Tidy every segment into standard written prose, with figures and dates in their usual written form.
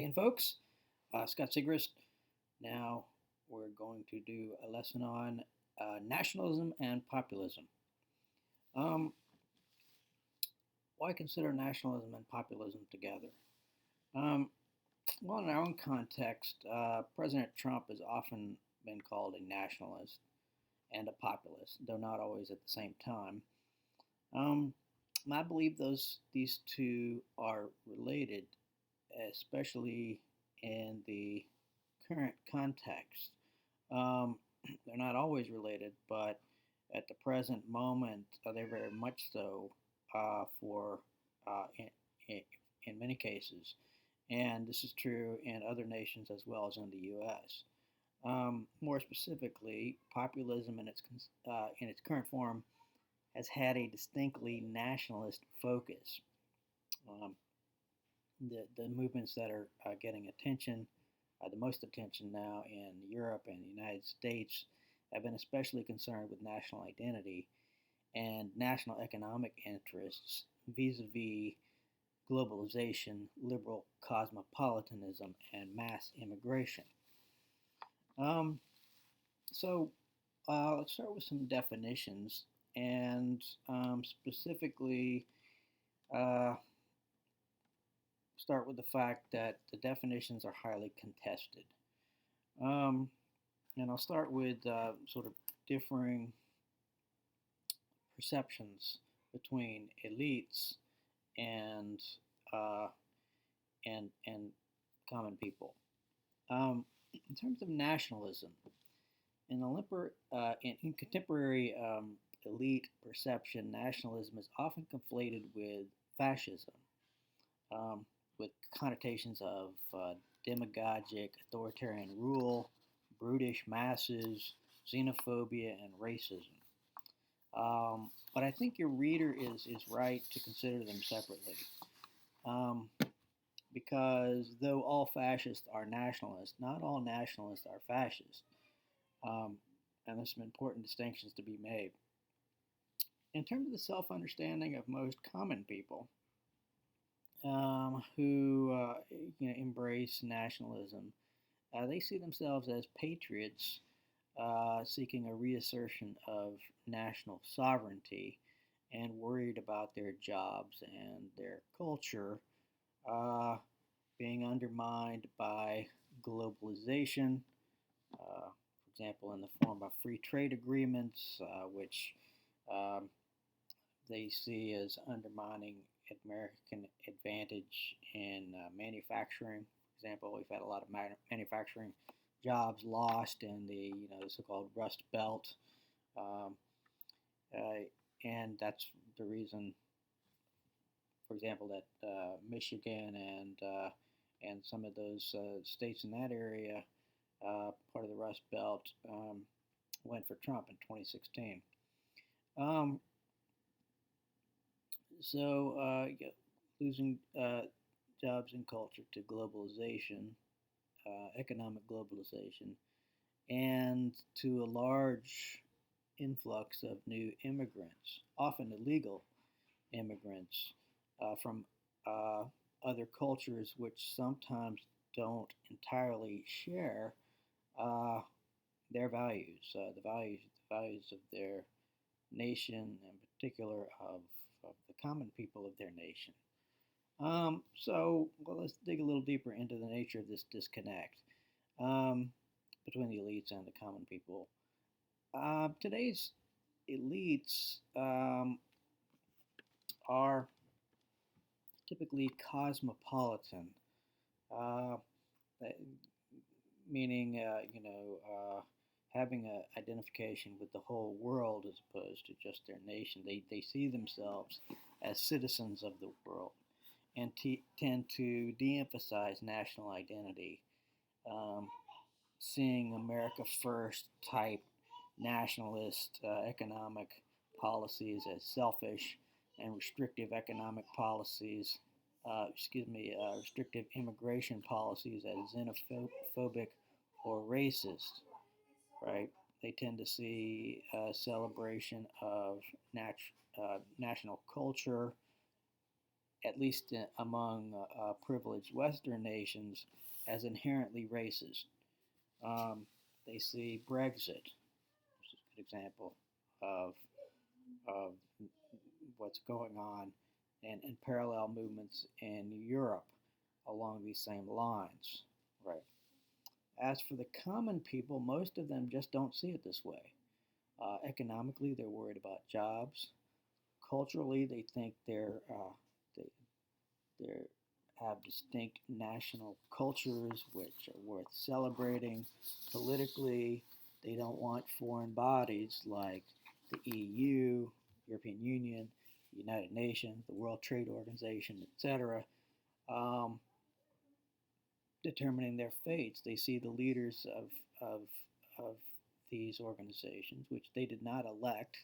Again, folks, Scott Sigrist. Now we're going to do a lesson on nationalism and populism. Um, why consider nationalism and populism together? Um, well, in our own context, President Trump has often been called a nationalist and a populist, though not always at the same time. Um, I believe these two are related, especially in the current context. Um, they're not always related, but at the present moment, they're very much so for in, in many cases. And this is true in other nations as well as in the U.S. More specifically, populism in its current form has had a distinctly nationalist focus. Um, the movements that are getting attention, the most attention now in Europe and the United States, have been especially concerned with national identity and national economic interests vis-a-vis globalization, liberal cosmopolitanism, and mass immigration. Um, so let's start with some definitions, and specifically uh, start with the fact that the definitions are highly contested. Um, and I'll start with sort of differing perceptions between elites and uh, and common people. In terms of nationalism, in contemporary elite perception, nationalism is often conflated with fascism, with connotations of demagogic authoritarian rule, brutish masses, xenophobia, and racism. But I think your reader is right to consider them separately. Um, because though all fascists are nationalists, not all nationalists are fascists. Um, and there's some important distinctions to be made. In terms of the self understanding of most common people who embrace nationalism, they see themselves as patriots seeking a reassertion of national sovereignty and worried about their jobs and their culture uh, being undermined by globalization, for example, in the form of free trade agreements, which um, they see as undermining American advantage in manufacturing. For example, we've had a lot of manufacturing jobs lost in the so-called Rust Belt, um, uh, and that's the reason, for example, that Michigan and some of those states in that area, part of the Rust Belt, went for Trump in 2016. Um, yeah, losing jobs and culture to globalization, economic globalization, and to a large influx of new immigrants, often illegal immigrants from other cultures which sometimes don't entirely share uh, their values, the values of their nation, in particular of the common people of their nation. Well, let's dig a little deeper into the nature of this disconnect um, between the elites and the common people. Today's elites are typically cosmopolitan, uh, meaning having an identification with the whole world as opposed to just their nation. They see themselves as citizens of the world and tend to de-emphasize national identity, um, seeing America first type nationalist economic policies as selfish and restrictive economic policies, restrictive immigration policies as xenophobic or racist, right? They tend to see a celebration of national culture at least among privileged Western nations, as inherently racist. Um, they see Brexit, which is a good example of, of what's going on, and parallel movements in Europe along these same lines. Right. As for the common people, most of them just don't see it this way. Economically, they're worried about jobs. Culturally, they think they they have distinct national cultures which are worth celebrating. Politically, they don't want foreign bodies like the EU, European Union, the United Nations, the World Trade Organization, etc., um, determining their fates. They see the leaders of, of these organizations, which they did not elect,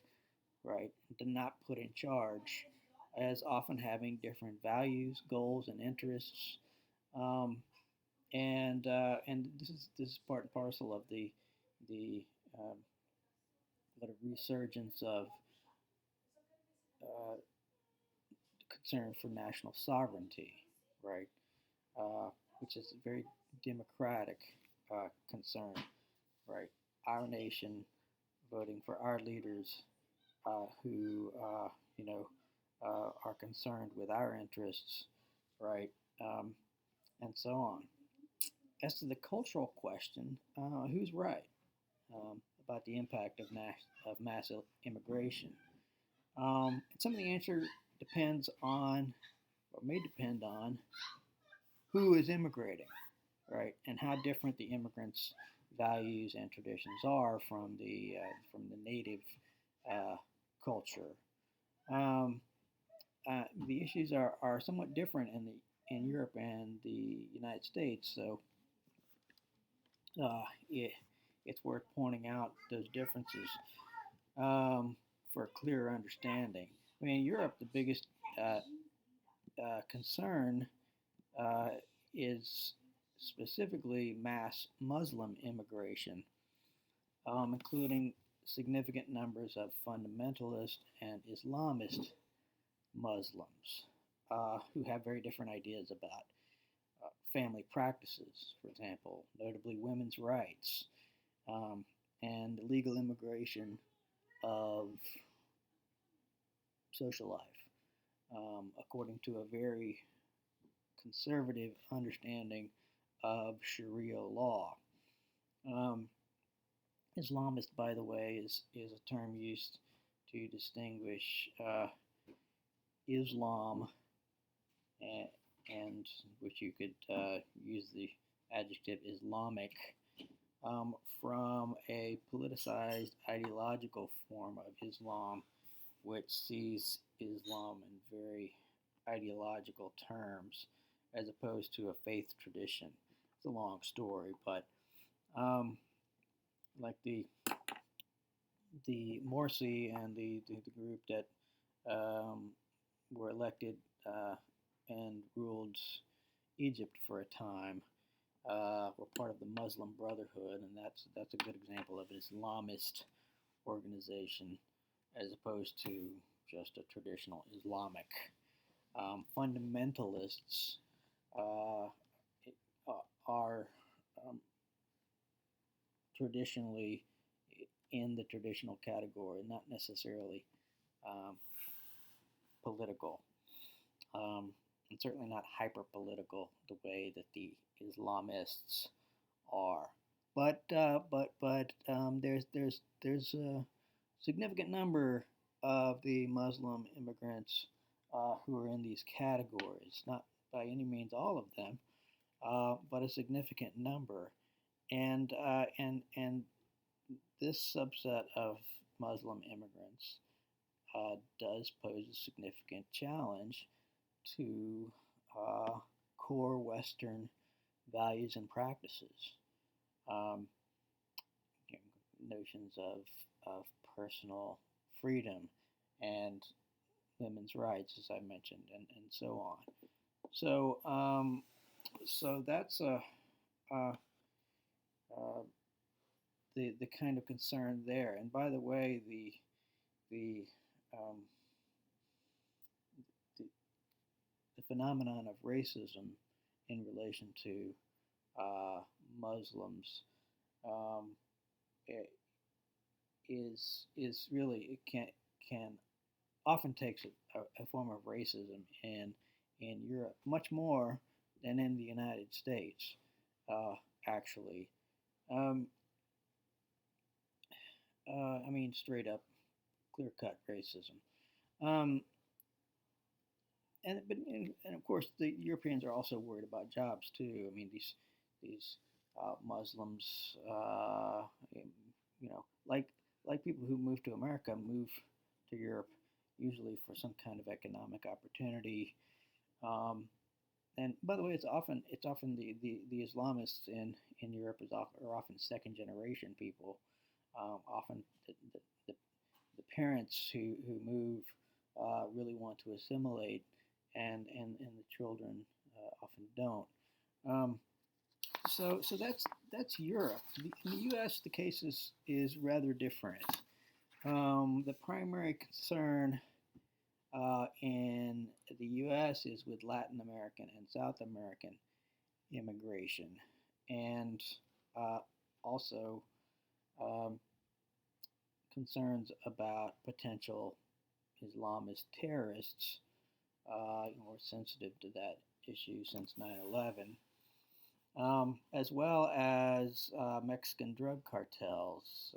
right, did not put in charge, as often having different values, goals, and interests. Um, and this is part and parcel of the um, resurgence of uh, concern for national sovereignty, right? Which is a very democratic concern, right? Our nation voting for our leaders who you know are concerned with our interests, right? Um, and so on. As to the cultural question, who's right about the impact of mass immigration? Some of the answer depends on, or may depend on, who is immigrating, right, and how different the immigrants' values and traditions are from the native uh, culture. Um, the issues are somewhat different in Europe and the United States, so it's worth pointing out those differences for a clearer understanding. I mean, in Europe, the biggest uh, concern uh, is specifically mass Muslim immigration, including significant numbers of fundamentalist and Islamist Muslims who have very different ideas about family practices, for example, notably women's rights, um, and the legal immigration of social life, according to a very conservative understanding of Sharia law. Um, Islamist, by the way, is a term used to distinguish Islam, and, and which you could use the adjective Islamic, from a politicized ideological form of Islam, which sees Islam in very ideological terms as opposed to a faith tradition. It's a long story, but um, like the Morsi and the group that um, were elected and ruled Egypt for a time were part of the Muslim Brotherhood, and that's a good example of an Islamist organization as opposed to just a traditional Islamic. Fundamentalists uh, are um, traditionally in the traditional category, not necessarily um, political, and certainly not hyper political the way that the Islamists are. But there's a significant number of the Muslim immigrants who are in these categories. Not by any means all of them, but a significant number. And this subset of Muslim immigrants does pose a significant challenge to core Western values and practices. Um, Notions of personal freedom and women's rights, as I mentioned, and so on. So that's uh, uh, the kind of concern there. And by the way, the um, the, phenomenon of racism in relation to uh, Muslims um, is really it can often takes a form of racism in Europe much more than in the United States. Actually, um, I mean straight up, clear cut racism. Um, and of course the Europeans are also worried about jobs too. I mean these Muslims, like people who move to America move to Europe usually for some kind of economic opportunity. Um, and by the way, it's often the Islamists in Europe are often second generation people. Often the the parents who move really want to assimilate, and the children often don't. Um, so that's Europe. In the U.S., the case is rather different. The primary concern in the U.S. is with Latin American and South American immigration, and uh, also um, concerns about potential Islamist terrorists. We're sensitive to that issue since 9/11, as well as Mexican drug cartels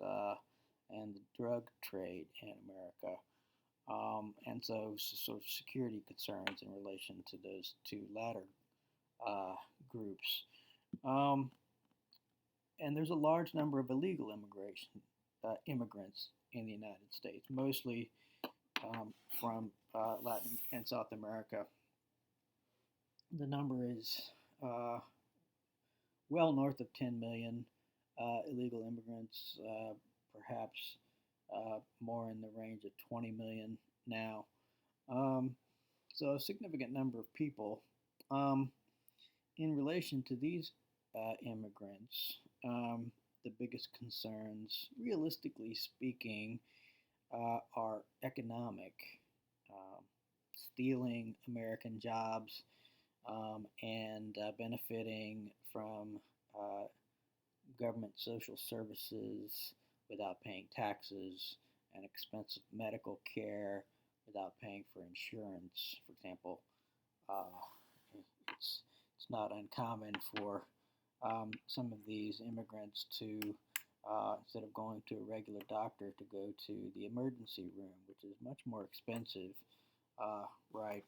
and the drug trade in America. And so, sort of security concerns in relation to those two latter groups. Um, and there's a large number of illegal immigrants in the United States, mostly from Latin and South America. The number is well north of 10 million illegal immigrants, perhaps more in the range of 20 million now. Um, so a significant number of people. Um, in relation to these immigrants, the biggest concerns, realistically speaking, are economic, um, stealing American jobs and benefiting from uh, government social services without paying taxes and expensive medical care without paying for insurance. For example, uh, it's it's not uncommon for some of these immigrants to instead of going to a regular doctor to go to the emergency room, which is much more expensive, right?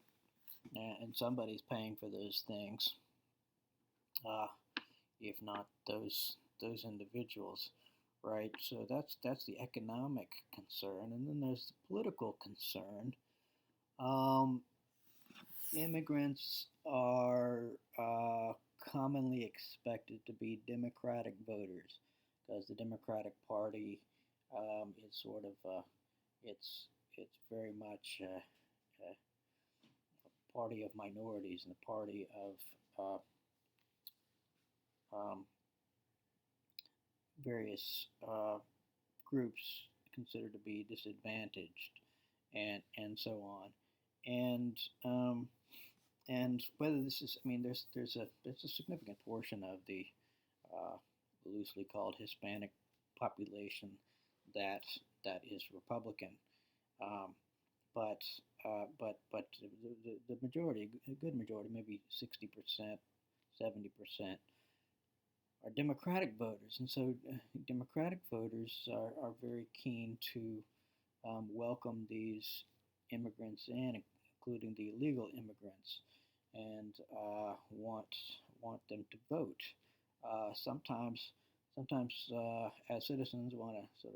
And somebody's paying for those things, uh, if not those individuals, right? So that's the economic concern, and then there's the political concern. Um, Immigrants are commonly expected to be Democratic voters because the Democratic Party is sort of it's very much a party of minorities and a party of various groups considered to be disadvantaged, and so on, and um, and whether this is, I mean, there's a significant portion of the uh, loosely called Hispanic population that that is Republican, um, but but the majority, a good majority, maybe 60%, 70%, are Democratic voters, and so Democratic voters are very keen to welcome these immigrants in, including the illegal immigrants, and want them to vote. Sometimes as citizens want to sort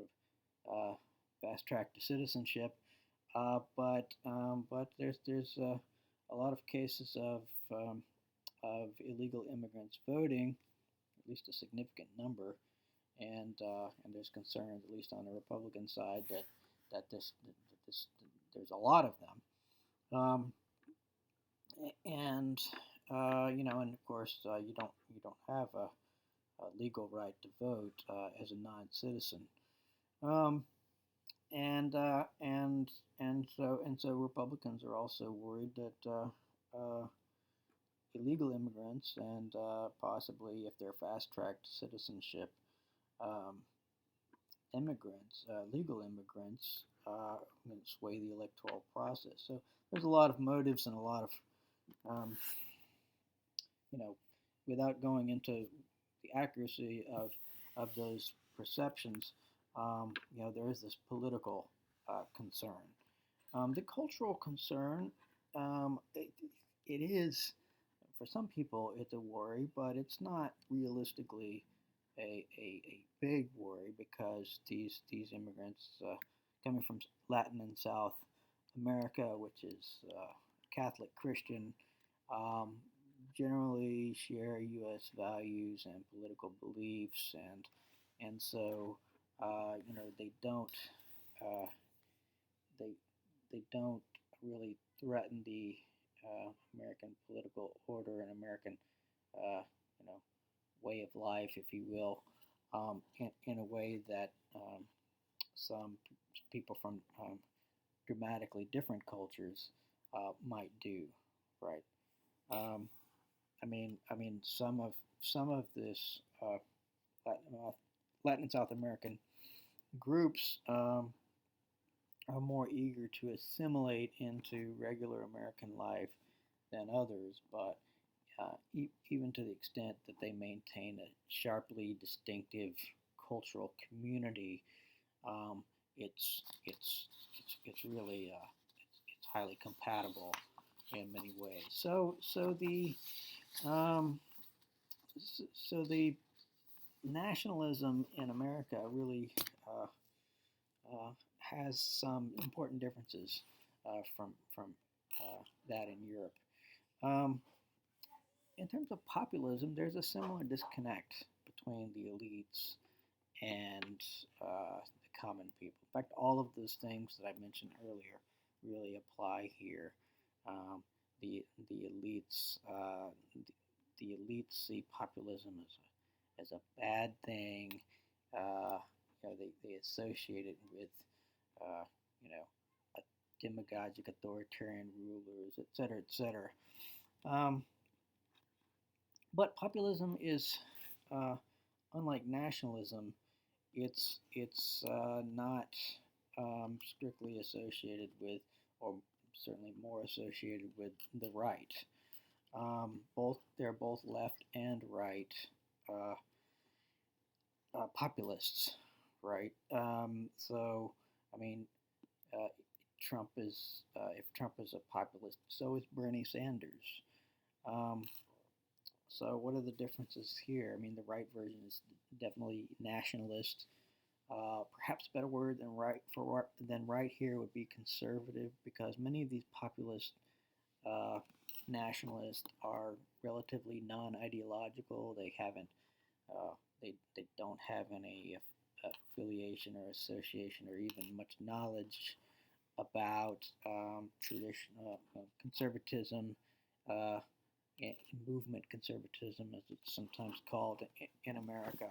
of fast track to citizenship, but there's a lot of cases of illegal immigrants voting, at least a significant number, and there's concerns, at least on the Republican side, that this there's a lot of them, and and of course you don't have a legal right to vote as a non-citizen, um, and and so Republicans are also worried that illegal immigrants and possibly, if they're fast-tracked citizenship, um, immigrants, legal immigrants, sway the electoral process. So there's a lot of motives and a lot of, um, you know, without going into the accuracy of those perceptions, there is this political concern. The cultural concern, it is, for some people, it's a worry, but it's not realistically a big worry because these immigrants coming from Latin and South America, which is Catholic Christian, um, generally share U.S. values and political beliefs, and so they don't uh, they they don't really threaten the American political order and American uh, you know way of life, if you will, in a way that some people from dramatically different cultures might do, right? Um, some of this Latin, Latin and South American groups are more eager to assimilate into regular American life than others, but even to the extent that they maintain a sharply distinctive cultural community, um, it's really it's highly compatible in many ways. Um, so the nationalism in America really uh, has some important differences from that in Europe. Um, in terms of populism, there's a similar disconnect between the elites and the common people. In fact, all of those things that I mentioned earlier really apply here. Um, the elites the elites see populism as a bad thing. They associate it with uh, you know demagogic authoritarian rulers, et cetera, et cetera. Um, but populism is uh, unlike nationalism. It's not strictly associated with, or certainly more associated with, the right. They're both left and right uh, populists, right? So I mean, uh, Trump is if Trump is a populist, so is Bernie Sanders. Um, so what are the differences here? I mean, the right version is definitely nationalist. Perhaps a better word than right here would be conservative, because many of these populist uh, nationalists are relatively non-ideological. They don't have any affiliation or association or even much knowledge about traditional conservatism, uh, movement conservatism, as it's sometimes called in America.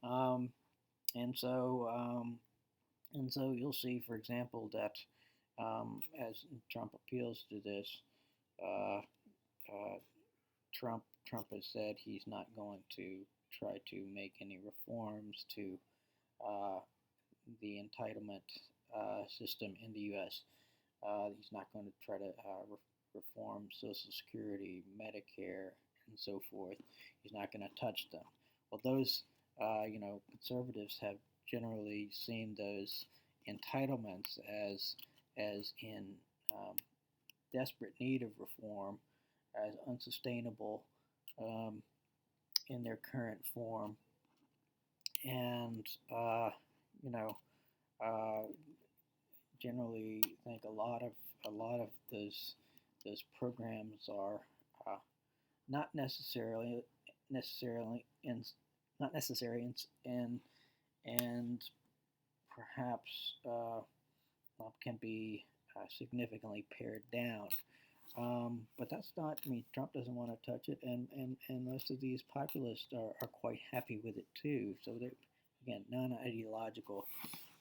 Um, and so and so you'll see, for example, that as Trump appeals to this, uh, uh, Trump has said he's not going to try to make any reforms to uh, the entitlement system in the U.S. He's not going to try to reform Social Security, Medicare, and so forth. He's not going to touch them. Well, those conservatives have generally seen those entitlements as in um, desperate need of reform, as unsustainable um, in their current form, and you know uh, generally think a lot of those programs are uh, not necessarily in not necessary and perhaps can be significantly pared down. But that's not, I mean, Trump doesn't want to touch it, and most of these populists are quite happy with it too. So they're, again, non-ideological.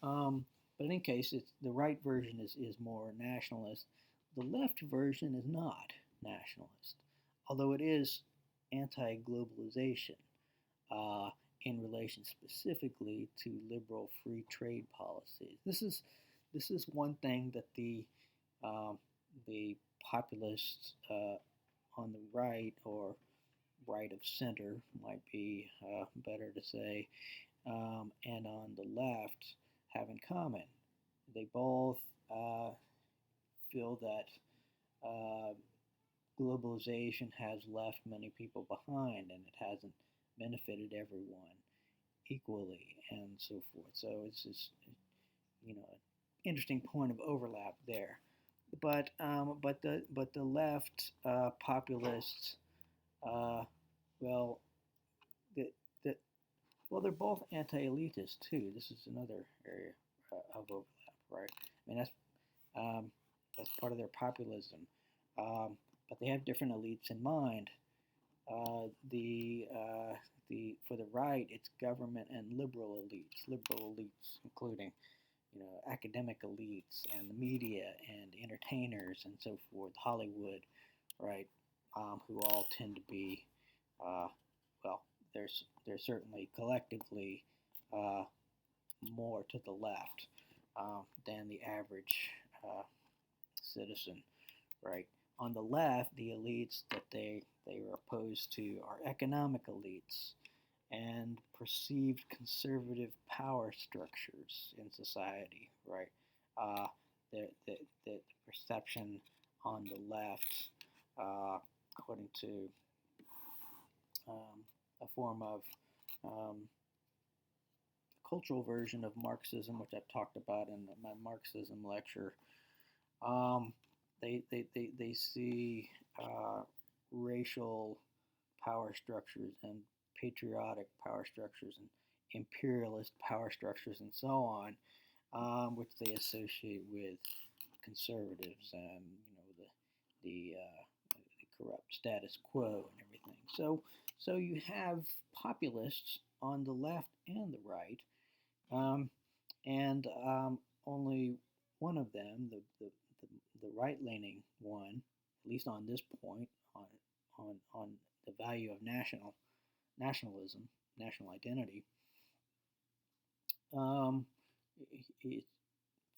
But in any case, the right version is more nationalist. The left version is not nationalist. although it is anti-globalization uh, in relation specifically to liberal free trade policies. This is one thing that um, the populists on the right, or right of center might be better to say, and on the left have in common. They both uh, feel that uh, globalization has left many people behind and it hasn't benefited everyone equally and so forth. So it's just, an interesting point of overlap there. But the left populists, uh, well, the, the well, they're both anti-elitist too. This is another area of overlap, right? I mean, um, that's part of their populism. But they have different elites in mind. Uh, the for the right, it's government and liberal elites, including academic elites and the media and entertainers and so forth, Hollywood, right? Who all tend to be, uh, well, they're certainly collectively uh, more to the left than the average uh, citizen, right? On the left, the elites that they are opposed to are economic elites and perceived conservative power structures in society, right? Uh, the perception on the left, according to a form of um, cultural version of Marxism, which I've talked about in my Marxism lecture, um, they see racial power structures and patriotic power structures and imperialist power structures and so on, which they associate with conservatives and the corrupt status quo and everything. So you have populists on the left and the right, um, and only one of them, the right-leaning one, at least on this point, on the value of nationalism, national identity, um, it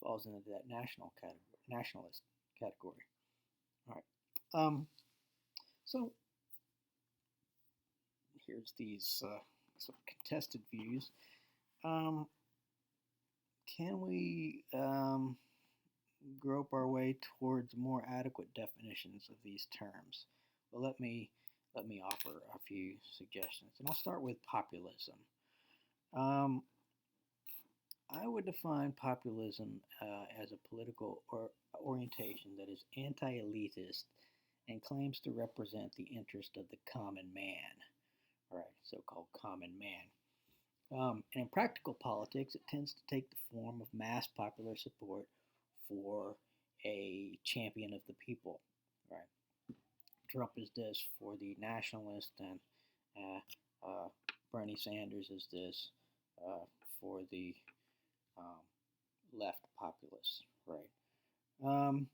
falls into that nationalist category. All right. So here's these some contested views. Um, can we grope our way towards more adequate definitions of these terms? Well, let me offer a few suggestions, and I'll start with populism. Um, I would define populism as a political orientation that is anti-elitist and claims to represent the interest of the common man, all right, so-called common man. And in practical politics, it tends to take the form of mass popular support for a champion of the people, right? Trump is this for the nationalist, and Bernie Sanders is this for the um, left populists, right? Um,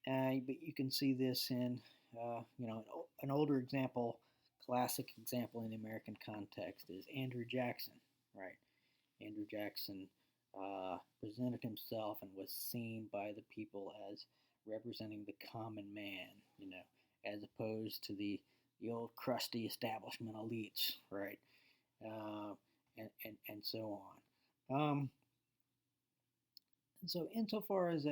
but you can see this in, an older example, classic example in the American context is Andrew Jackson, right? Andrew Jackson presented himself and was seen by the people as representing the common man, as opposed to the old crusty establishment elites, right? And so on. And so, insofar as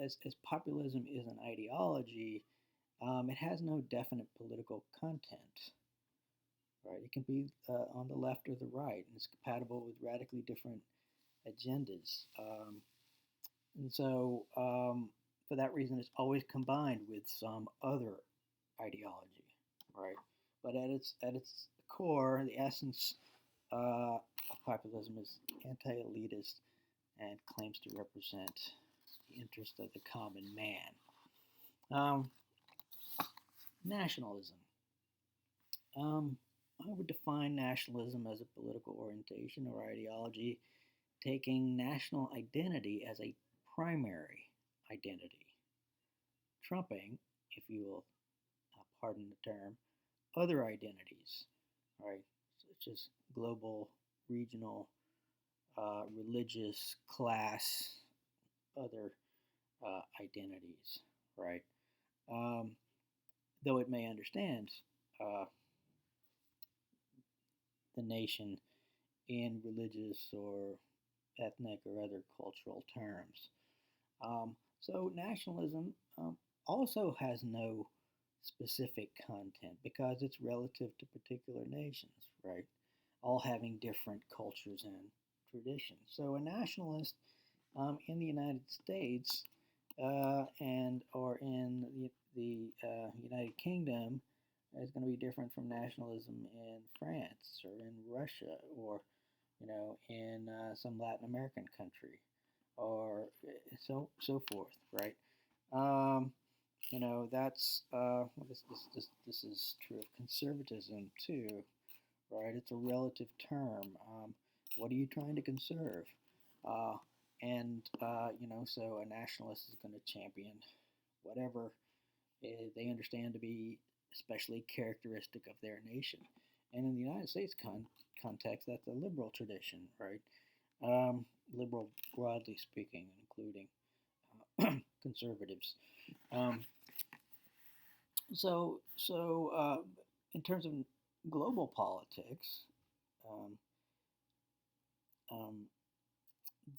as populism is an ideology, it has no definite political content. Right? It can be on the left or the right, and it's compatible with radically different agendas. And so, for that reason, it's always combined with some other ideology, right? But at its core, the essence of populism is anti-elitist and claims to represent the interest of the common man. Um, Nationalism. I would define nationalism as a political orientation or ideology taking national identity as a primary identity, trumping, if you will pardon the term, other identities, right, such as global, regional, religious, class, other identities, right? Um, though it may understand uh, the nation in religious or ethnic or other cultural terms. So nationalism also has no specific content because it's relative to particular nations, right? All having different cultures and traditions. So a nationalist in the United States and or in the United Kingdom is going to be different from nationalism in France or in Russia or in some Latin American country or so forth, right? Um, that's this is true of conservatism too, right? It's a relative term. What are you trying to conserve? Uh, so a nationalist is going to champion whatever they understand to be especially characteristic of their nation. And in the United States context, that's a liberal tradition, right? Liberal, broadly speaking, including conservatives. Um, in terms of global politics, um, um,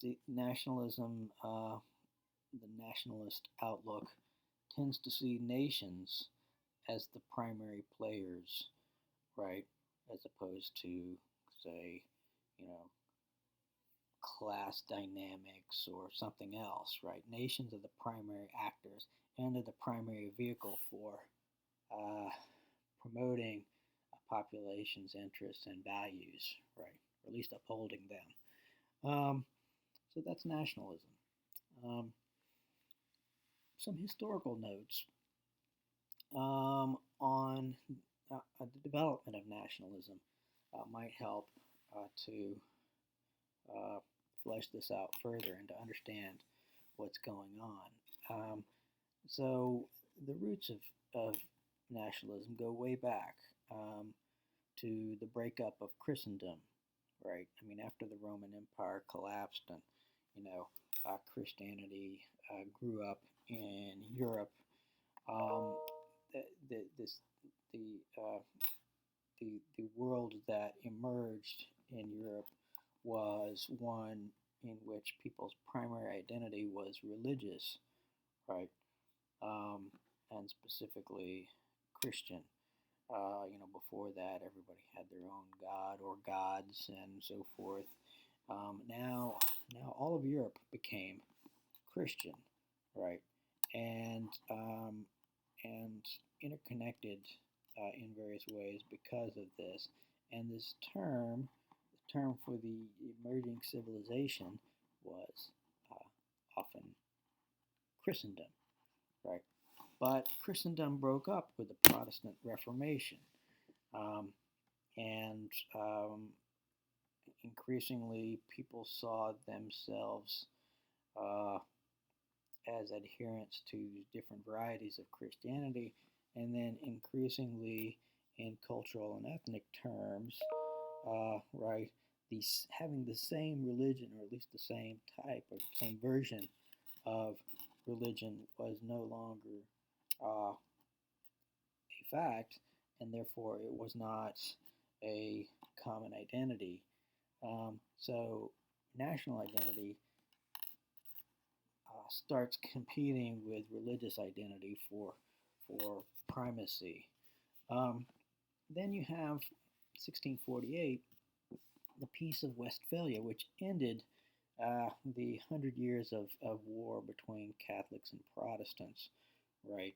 the nationalism, the nationalist outlook tends to see nations as the primary players, right, as opposed to, say, you know, class dynamics or something else, right? Nations are the primary actors and are the primary vehicle for uh, promoting a population's interests and values, right? Or at least upholding them. So that's nationalism. Um, some historical notes on the development of nationalism might help to uh, flesh this out further and to understand what's going on. So the roots of nationalism go way back to the breakup of Christendom, right? I mean, after the Roman Empire collapsed and Christianity grew up in Europe, um, the, this the the world that emerged in Europe was one in which people's primary identity was religious, right? And specifically Christian. Before that, everybody had their own god or gods and so forth. Now all of Europe became Christian, right? And and interconnected in various ways because of this. And this the term for the emerging civilization was often Christendom, right? But Christendom broke up with the Protestant Reformation, um, and increasingly people saw themselves uh, as adherents to different varieties of Christianity, and then increasingly in cultural and ethnic terms, right, these having the same religion or at least the same type or same version of religion was no longer a fact, and therefore it was not a common identity. So national identity starts competing with religious identity for primacy. Um, then you have 1648, the Peace of Westphalia, which ended the 100 years of war between Catholics and Protestants, right?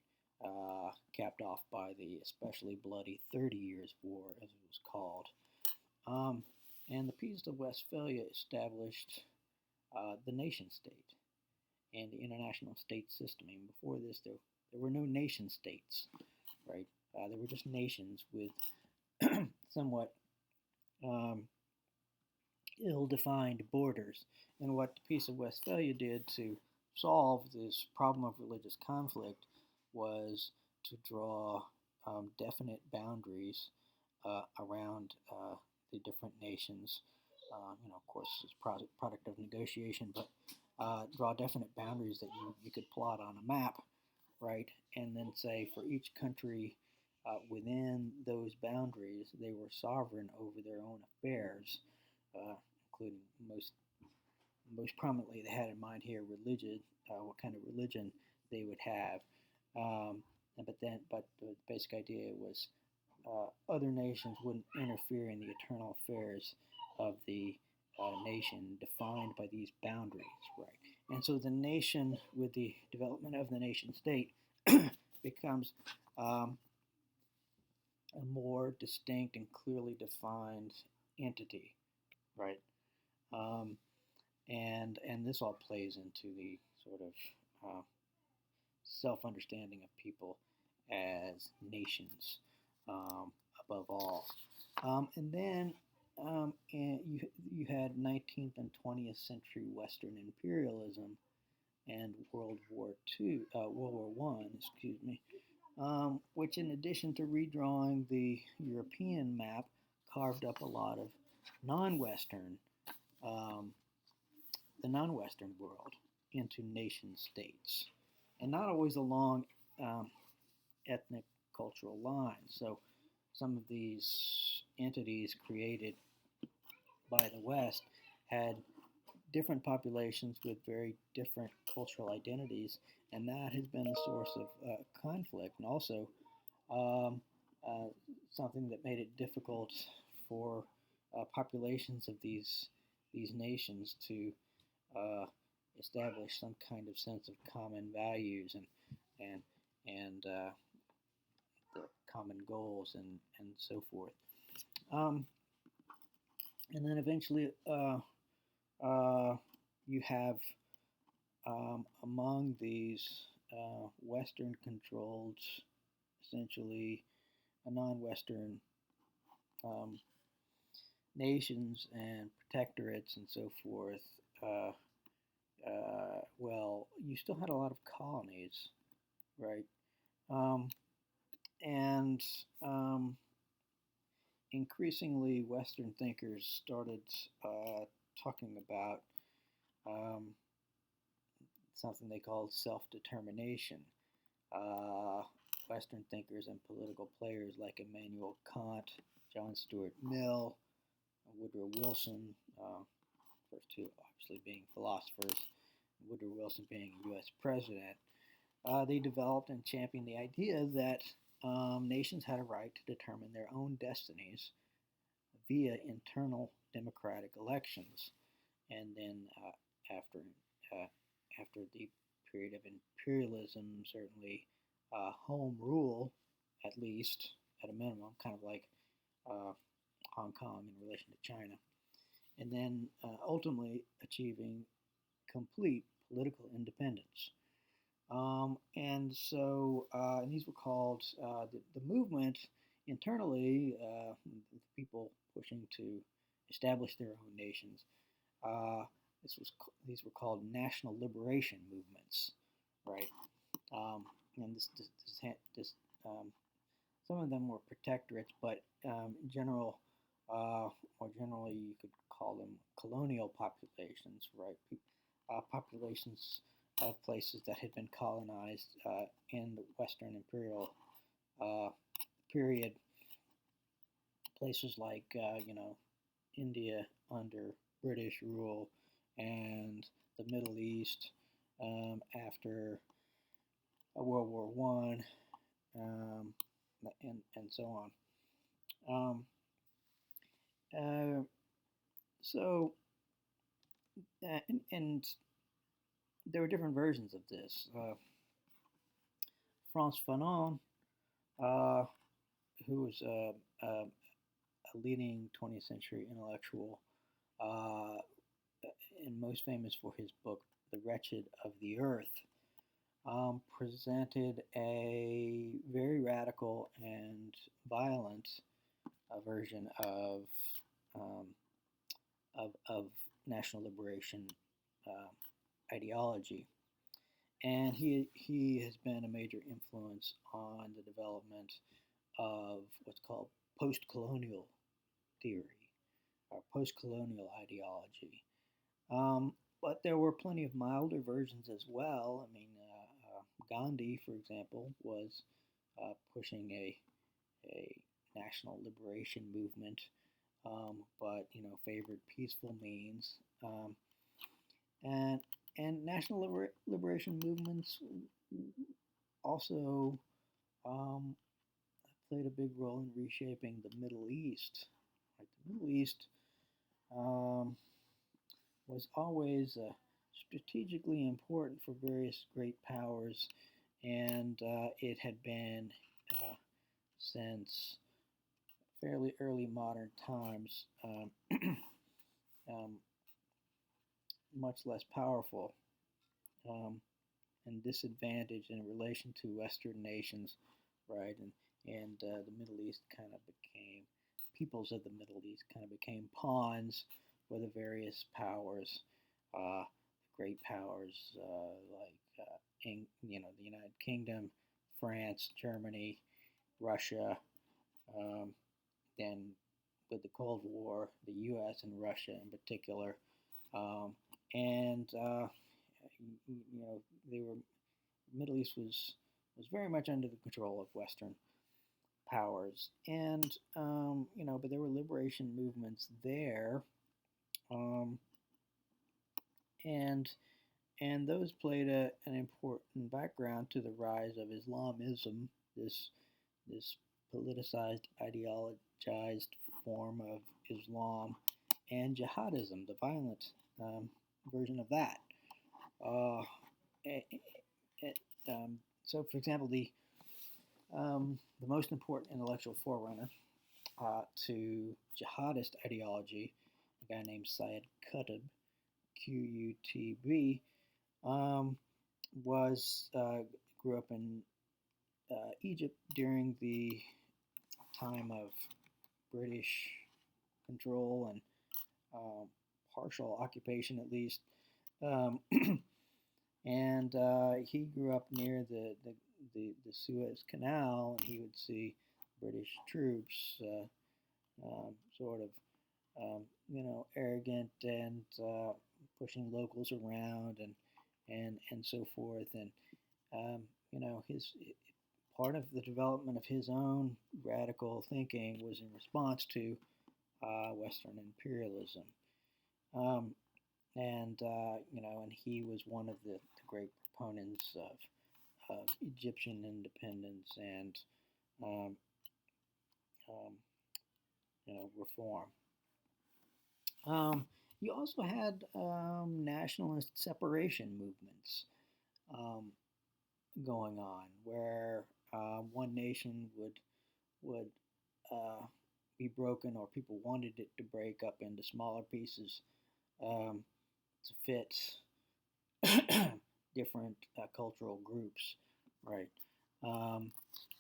Capped off by the especially bloody 30 Years' War, as it was called. And the Peace of Westphalia established the nation state and the international state system. I mean, before this, there were no nation states, right? There were just nations with somewhat um, ill-defined borders. And what the Peace of Westphalia did to solve this problem of religious conflict was to draw definite boundaries around the different nations. Of course, it's product of negotiation, but draw definite boundaries that you could plot on a map, right? And then say for each country within those boundaries, they were sovereign over their own affairs, including most prominently they had in mind here religion, what kind of religion they would have. Um, but the basic idea was other nations wouldn't interfere in the internal affairs of the nation defined by these boundaries, right? And so the nation, with the development of the nation state, becomes um, a more distinct and clearly defined entity, right? Um, and this all plays into the sort of self-understanding of people as nations, um, above all. And then you had 19th and 20th century Western imperialism and World War One, excuse me, which, in addition to redrawing the European map, carved up a lot of non-Western, um, the non-Western world into nation states, and not always along um, ethnic cultural lines. So some of these entities created by the West had different populations with very different cultural identities, and that has been a source of conflict, and also um, uh, something that made it difficult for populations of these nations to uh, establish some kind of sense of common values and and the common goals and so forth. Um, and then eventually, you have among these Western-controlled, essentially non-Western um, nations and protectorates and so forth. Well, you still had a lot of colonies, right? Um, and increasingly, Western thinkers started talking about um, something they called self-determination. Uh, Western thinkers and political players like Immanuel Kant, John Stuart Mill, Woodrow Wilson, first two obviously being philosophers, Woodrow Wilson being a U.S. president, they developed and championed the idea that nations had a right to determine their own destinies via internal democratic elections. And then after uh, after the period of imperialism, certainly home rule, at least at a minimum, kind of like uh, Hong Kong in relation to China, and then ultimately achieving complete political independence. And these were called the movement internally, the people pushing to establish their own nations. Uh, these were called national liberation movements, right? Um, and this some of them were protectorates, but in general, more generally, you could call them colonial populations, right? Populations of places that had been colonized in the Western imperial uh, period, places like India under British rule, and the Middle East after World War One, and so on. Um, uh, so and there were different versions of this. Frantz Fanon, uh, who was a leading 20th century intellectual, uh, and most famous for his book *The Wretched of the Earth*, presented a very radical and violent version um, of national liberation ideology, and he has been a major influence on the development of what's called post-colonial theory or post-colonial ideology. But there were plenty of milder versions as well. I mean, Gandhi, for example, was pushing a national liberation movement, but favored peaceful means. And and national liberation movements also um, played a big role in reshaping the Middle East. Right? The Middle East um, was always strategically important for various great powers, and it had been since fairly early modern times um, much less powerful um, and disadvantaged in relation to Western nations, right? And the Middle East kind of became peoples of the Middle East kind of became pawns for the various powers, great powers like the United Kingdom, France, Germany, Russia. Um, then with the Cold War, the U.S. and Russia in particular, um, and they were Middle East was very much under the control of Western powers, and but there were liberation movements there, um, and and those played an important background to the rise of Islamism, this politicized, ideologized form of Islam, and jihadism, the violent um, version of that. Uh, it, it, so, for example, the most important intellectual forerunner to jihadist ideology, a guy named Syed Qutb, Qutb, um, was grew up in Egypt during the time of British control and partial occupation, at least. Um, and he grew up near the Suez Canal, and he would see British troops sort of, arrogant and pushing locals around and so forth. And his part of the development of his own radical thinking was in response to Western imperialism. Um, and he was one of the great proponents of Egyptian independence and um, um, reform. You also had nationalist separation movements um, going on, where one nation would uh, be broken, or people wanted it to break up into smaller pieces um, to fit different cultural groups, right? Um,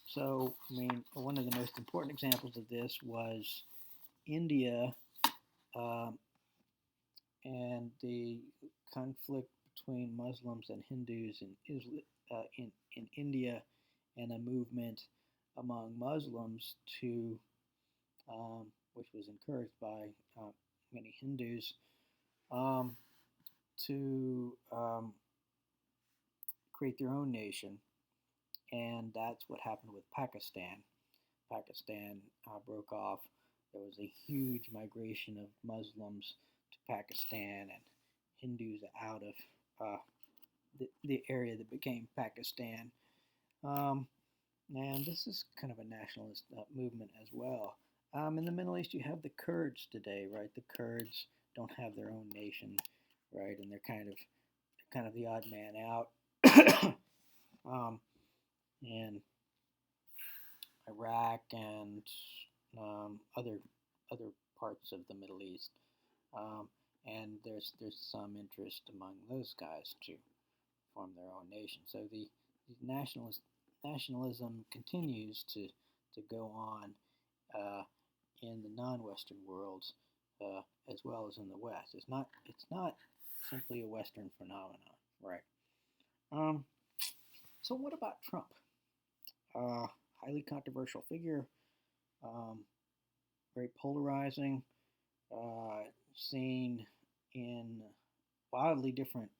so, I mean, one of the most important examples of this was India um, and the conflict between Muslims and Hindus in India, and a movement among Muslims to, which was encouraged by many Hindus, um, to create their own nation. And that's what happened with Pakistan. Pakistan broke off. There was a huge migration of Muslims to Pakistan and Hindus out of the area that became Pakistan. Um, and this is kind of a nationalist movement as well. In the Middle East, you have the Kurds today, right? The Kurds don't have their own nation, right? And they're kind of the odd man out. In Iraq and other parts of the Middle East, um, and there's some interest among those guys to form their own nation. So the nationalism continues to go on in the non-Western worlds as well as in the West. It's not simply a Western phenomenon, right? Um, so what about Trump? highly controversial figure, um, very polarizing, seen in wildly different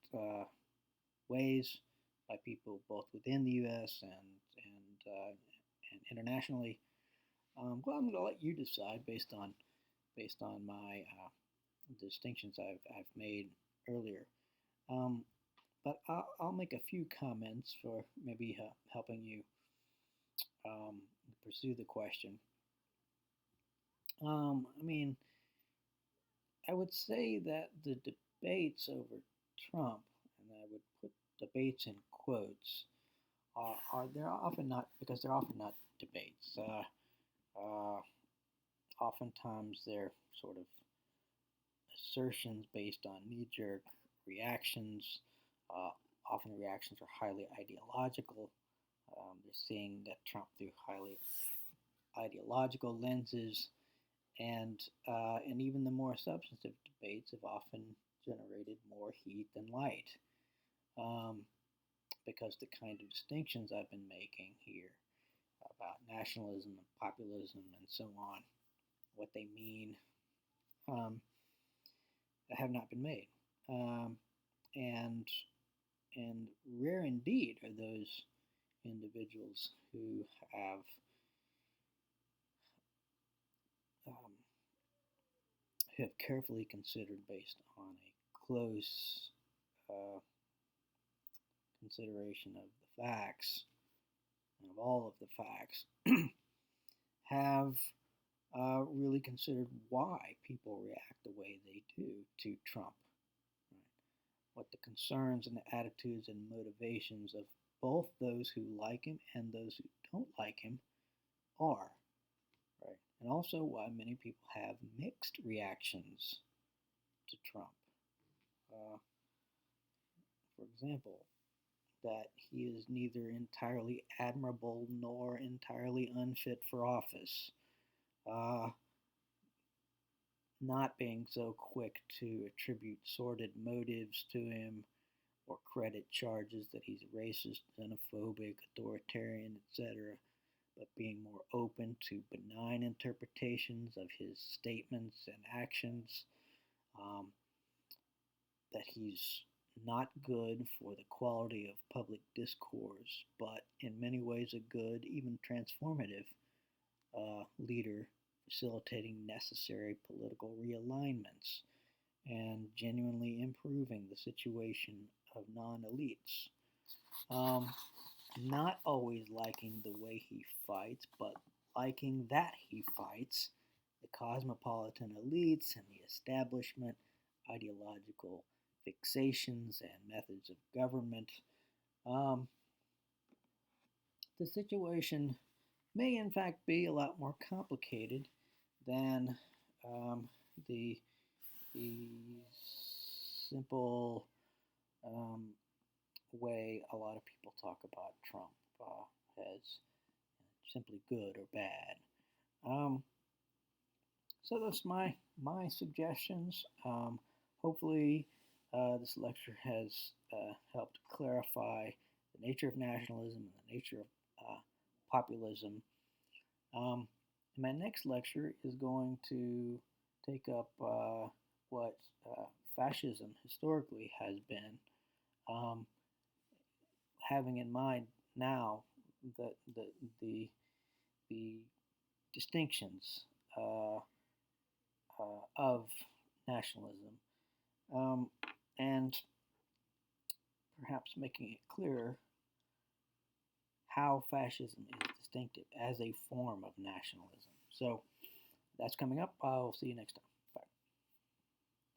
ways by people both within the U.S. and internationally. Well, I'm going to let you decide based on my distinctions I've made earlier. Um, but I'll make a few comments for maybe helping you pursue the question. I mean, I would say that the debates over Trump, and I would put debates in quotes, are they're often not because they're often not debates. Uh, Oftentimes they're sort of assertions based on knee-jerk reactions. Uh, Often the reactions are highly ideological. They're seeing that Trump through highly ideological lenses, and even the more substantive debates have often generated more heat than light, um, because the kind of distinctions I've been making here about nationalism and populism and so on, what they mean, um, have not been made. Um, and and rare indeed are those individuals who um, have carefully considered based on a close uh, consideration of the facts, of all of the facts, have really considered why people react the way they do to Trump. Right? What the concerns and the attitudes and motivations of both those who like him and those who don't like him are. Right? And also why many people have mixed reactions to Trump. Uh, for example, that he is neither entirely admirable nor entirely unfit for office. Uh, Not being so quick to attribute sordid motives to him or credit charges that he's racist, xenophobic, authoritarian, etc., but being more open to benign interpretations of his statements and actions, um, that he's not good for the quality of public discourse, but in many ways a good, even transformative leader, facilitating necessary political realignments and genuinely improving the situation of non elites. Um, Not always liking the way he fights, but liking that he fights the cosmopolitan elites and the establishment, ideological fixations, and methods of government. Um, the situation may, in fact, be a lot more complicated than um, the, the simple um, way a lot of people talk about Trump as simply good or bad. Um, so that's my suggestions. Hopefully, this lecture has helped clarify the nature of nationalism and the nature of populism. My next lecture is going to take up what fascism historically has been, um, having in mind now the the the, the distinctions of nationalism, um, and perhaps making it clearer how fascism is distinctive as a form of nationalism. So that's coming up. I'll see you next time.